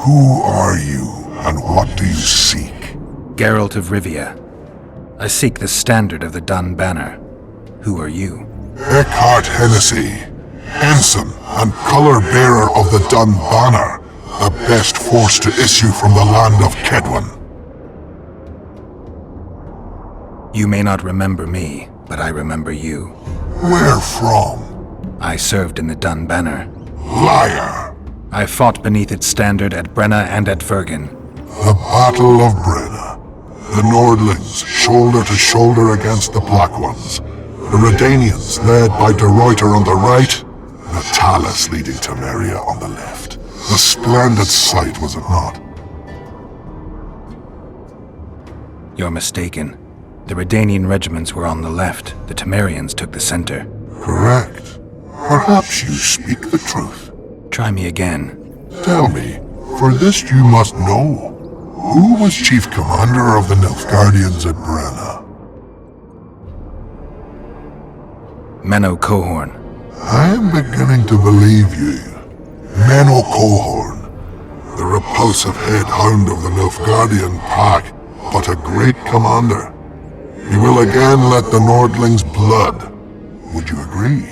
Who are you, and what do you seek? Geralt of Rivia. I seek the standard of the Dun Banner. Who are you? Eckhart Hennessy, ensign and color-bearer of the Dun Banner, the best force to issue from the land of Kedwen. You may not remember me, but I remember you. Where from? I served in the Dun Banner. Liar! I fought beneath its standard at Brenna and at Vergen. The Battle of Brenna. The Nordlings, shoulder to shoulder against the Black Ones. The Redanians, led by De Ruyter on the right. The Talus leading Temeria on the left. A splendid sight, was it not? You're mistaken. The Redanian regiments were on the left. The Temerians took the center. Correct. Perhaps you speak the truth. Try me again. Tell me, for this you must know. Who was chief commander of the Nilfgaardians at Brenna? Menno Cohorn. I am beginning to believe you. Menno Cohorn, the repulsive head hound of the Nilfgaardian pack, but a great commander. He will again let the Nordlings' blood. Would you agree?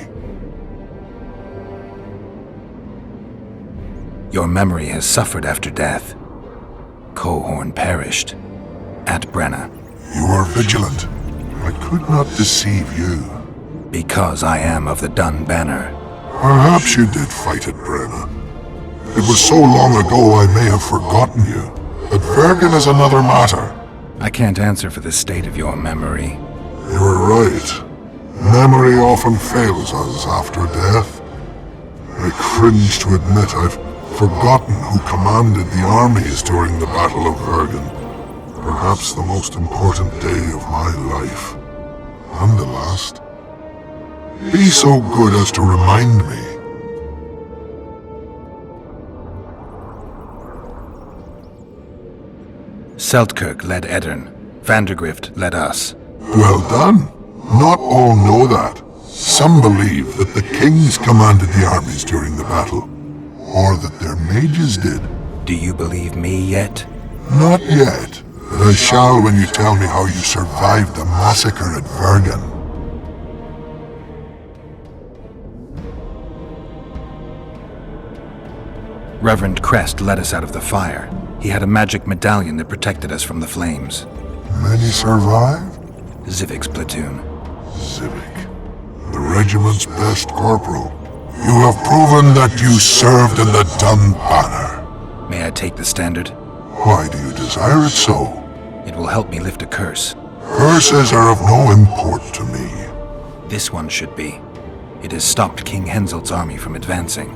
Your memory has suffered after death. Cohorn perished. At Brenna. You are vigilant. I could not deceive you. Because I am of the Dun Banner. Perhaps you did fight at Brenna. It was so long ago I may have forgotten you. But Vergen is another matter. I can't answer for the state of your memory. You are right. Memory often fails us after death. I cringe to admit I've forgotten who commanded the armies during the Battle of Vergen. Perhaps the most important day of my life. And the last. Be so good as to remind me. Seltkirk led Eddern. Vandergrift led us. Well done. Not all know that. Some believe that the kings commanded the armies during the battle, or that their mages did. Do you believe me yet? Not yet, but I shall when you tell me how you survived the massacre at Vergen. Reverend Crest led us out of the fire. He had a magic medallion that protected us from the flames. Many survived? Zivik's platoon. Zivik, the regiment's best corporal. You have proven that you served in the Dun Banner. May I take the standard? Why do you desire it so? It will help me lift a curse. Curses are of no import to me. This one should be. It has stopped King Henselt's army from advancing.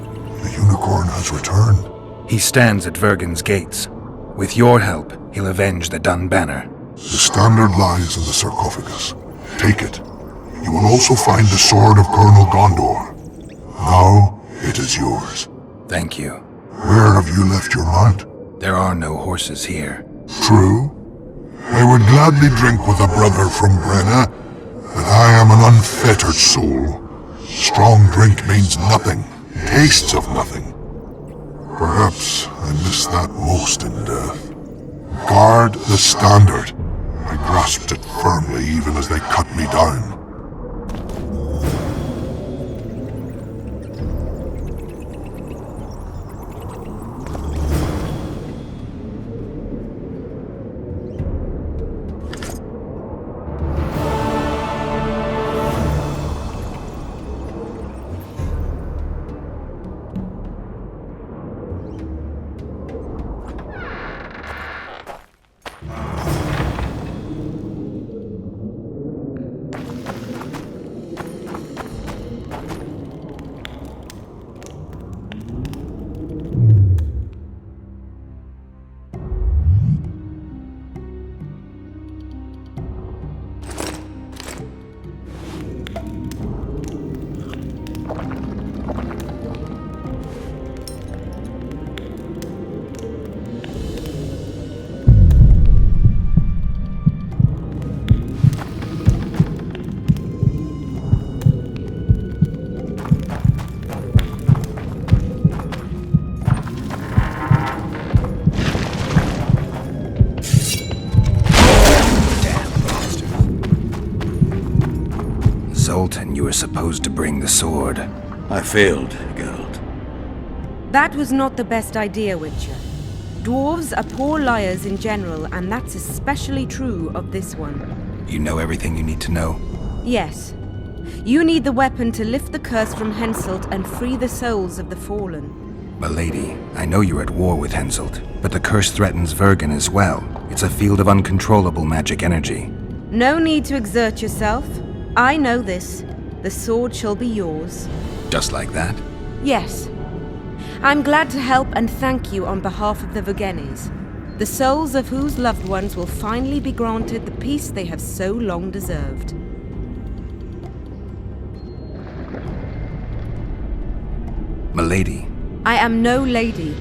The unicorn has returned. He stands at Vergen's gates. With your help, he'll avenge the Dun Banner. The standard lies in the sarcophagus. Take it. You will also find the sword of Colonel Gondor. Now, it is yours. Thank you. Where have you left your mount? There are no horses here. True. I would gladly drink with a brother from Brenna, but I am an unfettered soul. Strong drink means nothing, tastes of nothing. Perhaps I miss that most in death. Guard the standard. I grasped it firmly even as they cut me down. Zoltan, you were supposed to bring the sword. I failed, Geralt. That was not the best idea, Witcher. Dwarves are poor liars in general, and that's especially true of this one. You know everything you need to know? Yes. You need the weapon to lift the curse from Henselt and free the souls of the fallen. Milady, I know you're at war with Henselt, but the curse threatens Vergen as well. It's a field of uncontrollable magic energy. No need to exert yourself. I know this. The sword shall be yours. Just like that? Yes. I'm glad to help and thank you on behalf of the Vergenes, the souls of whose loved ones will finally be granted the peace they have so long deserved. Milady. I am no lady.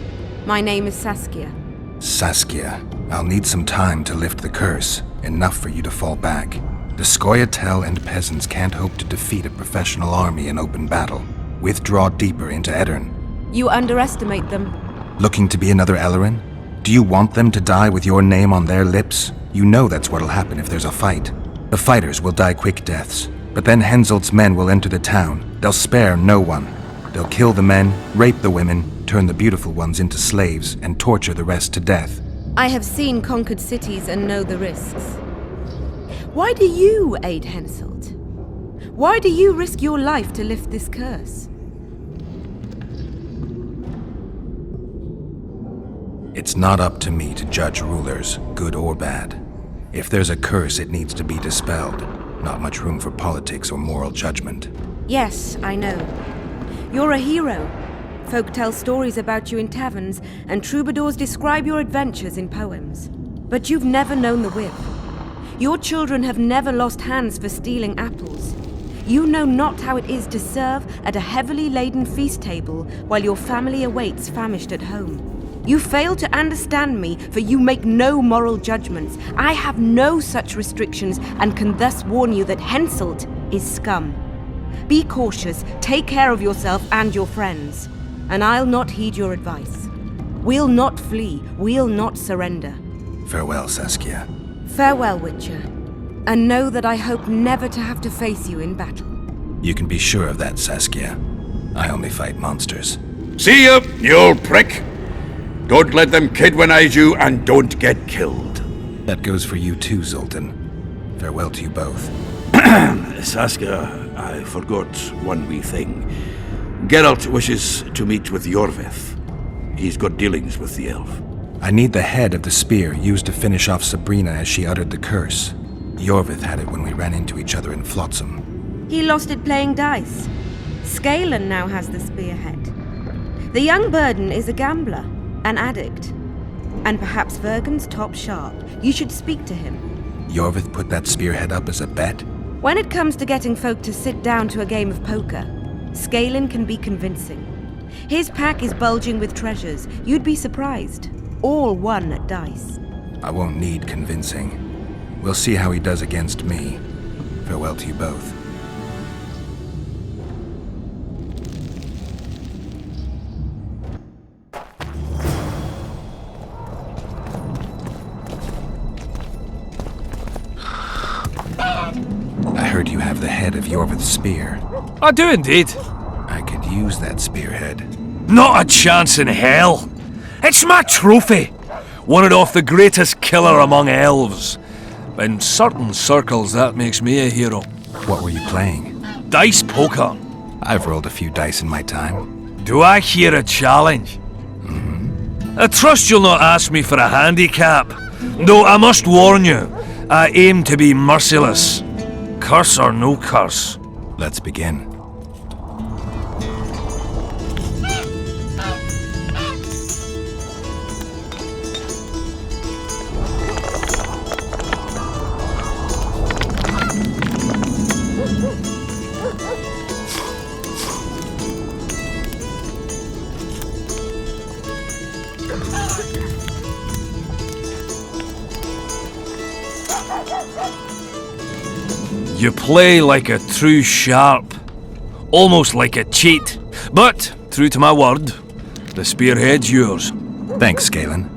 My name is Saskia. Saskia, I'll need some time to lift the curse, enough for you to fall back. The Scoia'tael and peasants can't hope to defeat a professional army in open battle. Withdraw deeper into Edirn. You underestimate them. Looking to be another Ellerin? Do you want them to die with your name on their lips? You know that's what'll happen if there's a fight. The fighters will die quick deaths, but then Henselt's men will enter the town. They'll spare no one. They'll kill the men, rape the women, turn the beautiful ones into slaves, and torture the rest to death. I have seen conquered cities and know the risks. Why do you aid Henselt? Why do you risk your life to lift this curse? It's not up to me to judge rulers, good or bad. If there's a curse, it needs to be dispelled. Not much room for politics or moral judgment. Yes, I know. You're a hero. Folk tell stories about you in taverns, and troubadours describe your adventures in poems. But you've never known the whip. Your children have never lost hands for stealing apples. You know not how it is to serve at a heavily laden feast table while your family awaits famished at home. You fail to understand me, for you make no moral judgments. I have no such restrictions and can thus warn you that Henselt is scum. Be cautious, take care of yourself and your friends, and I'll not heed your advice. We'll not flee, we'll not surrender. Farewell, Saskia. Farewell, Witcher, and know that I hope never to have to face you in battle. You can be sure of that, Saskia. I only fight monsters. See ya, you old prick! Don't let them kidwinize you, and don't get killed. That goes for you too, Zoltan. Farewell to you both. Saskia, I forgot one wee thing. Geralt wishes to meet with Yorvith. He's got dealings with the elf. I need the head of the spear used to finish off Sabrina as she uttered the curse. Yorvith had it when we ran into each other in Flotsam. He lost it playing dice. Scalen now has the spearhead. The young Burden is a gambler, an addict, and perhaps Vergen's top sharp. You should speak to him. Yorvith put that spearhead up as a bet? When it comes to getting folk to sit down to a game of poker, Scalen can be convincing. His pack is bulging with treasures. You'd be surprised. All won at dice. I won't need convincing. We'll see how he does against me. Farewell to you both. I heard you have the head of Yorvith's spear. I do indeed. I could use that spearhead. Not a chance in hell. It's my trophy. Won it off the greatest killer among elves. In certain circles, that makes me a hero. What were you playing? Dice poker. I've rolled a few dice in my time. Do I hear a challenge? I trust you'll not ask me for a handicap. Though I must warn you, I aim to be merciless. Curse or no curse. Let's begin. You play like a true sharp, almost like a cheat. But, true to my word, the spearhead's yours. Thanks, Scalen.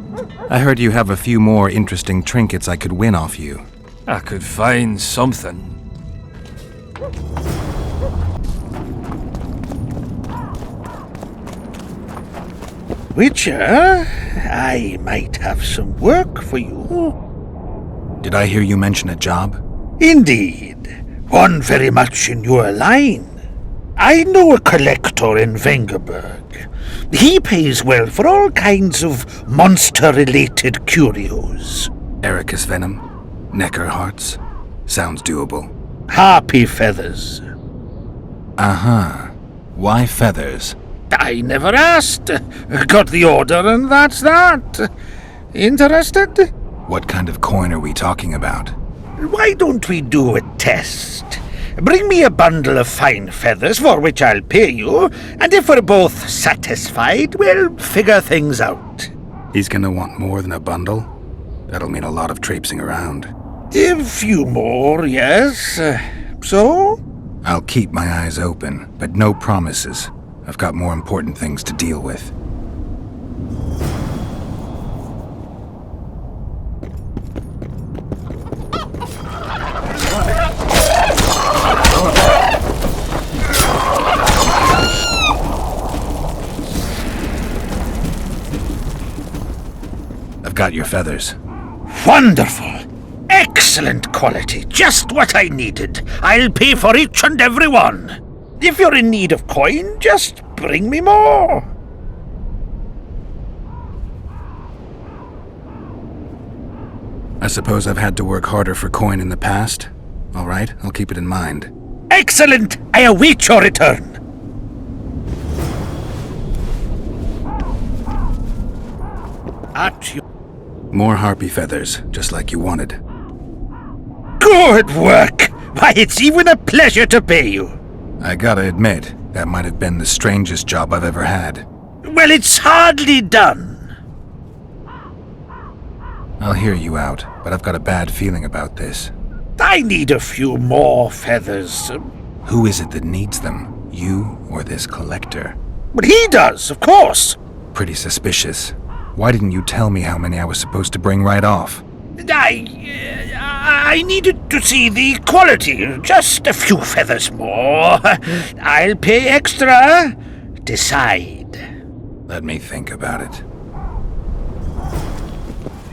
I heard you have a few more interesting trinkets I could win off you. I could find something. Witcher, I might have some work for you. Did I hear you mention a job? Indeed, one very much in your line. I know a collector in Vengerberg. He pays well for all kinds of monster-related curios. Ericus venom? Necker hearts? Sounds doable. Harpy feathers. Uh-huh. Why feathers? I never asked. Got the order and that's that. Interested? What kind of coin are we talking about? Why don't we do a test? Bring me a bundle of fine feathers for which I'll pay you, and if we're both satisfied, we'll figure things out. He's gonna want more than a bundle? That'll mean a lot of traipsing around. A few more, yes. So? I'll keep my eyes open, but no promises. I've got more important things to deal with. I've got your feathers. Wonderful! Excellent quality, just what I needed. I'll pay for each and every one. If you're in need of coin, just bring me more. I suppose I've had to work harder for coin in the past. All right, I'll keep it in mind. Excellent! I await your return. At you. More harpy feathers, just like you wanted. Good work! Why, it's even a pleasure to pay you. I gotta admit, that might have been the strangest job I've ever had. Well, it's hardly done. I'll hear you out, but I've got a bad feeling about this. I need a few more feathers. Who is it that needs them? You or this collector? But he does, of course. Pretty suspicious. Why didn't you tell me how many I was supposed to bring right off? I needed to see the quality. Just a few feathers more. I'll pay extra. Decide. Let me think about it.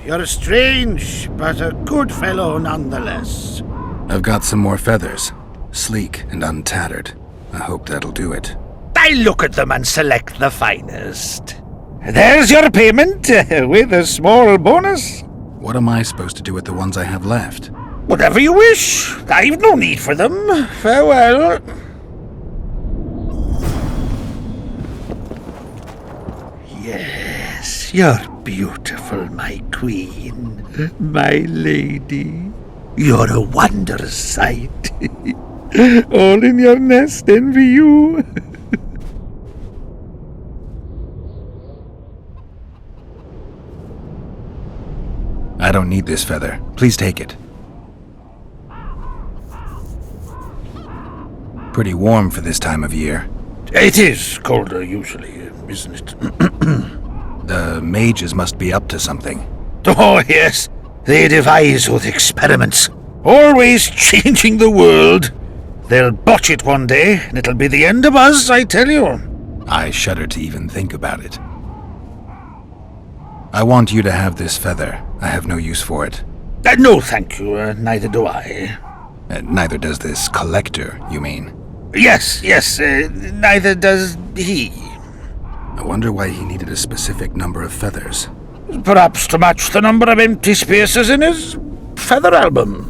You're strange, but a good fellow nonetheless. I've got some more feathers. Sleek and untattered. I hope that'll do it. I'll look at them and select the finest. There's your payment, with a small bonus. What am I supposed to do with the ones I have left? Whatever you wish. I've no need for them. Farewell. Yes, you're beautiful, my queen, my lady. You're a wondrous sight. All in your nest envy you. I don't need this feather. Please take it. Pretty warm for this time of year. It is colder usually, isn't it? The mages must be up to something. Oh, yes. They devise those experiments. Always changing the world. They'll botch it one day, and it'll be the end of us, I tell you. I shudder to even think about it. I want you to have this feather. I have no use for it. No, thank you. Neither do I. Neither does this collector, you mean? Yes, neither does he. I wonder why he needed a specific number of feathers. Perhaps to match the number of empty spaces in his feather album.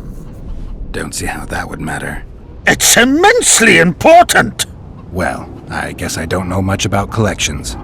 Don't see how that would matter. It's immensely important. Well, I guess I don't know much about collections.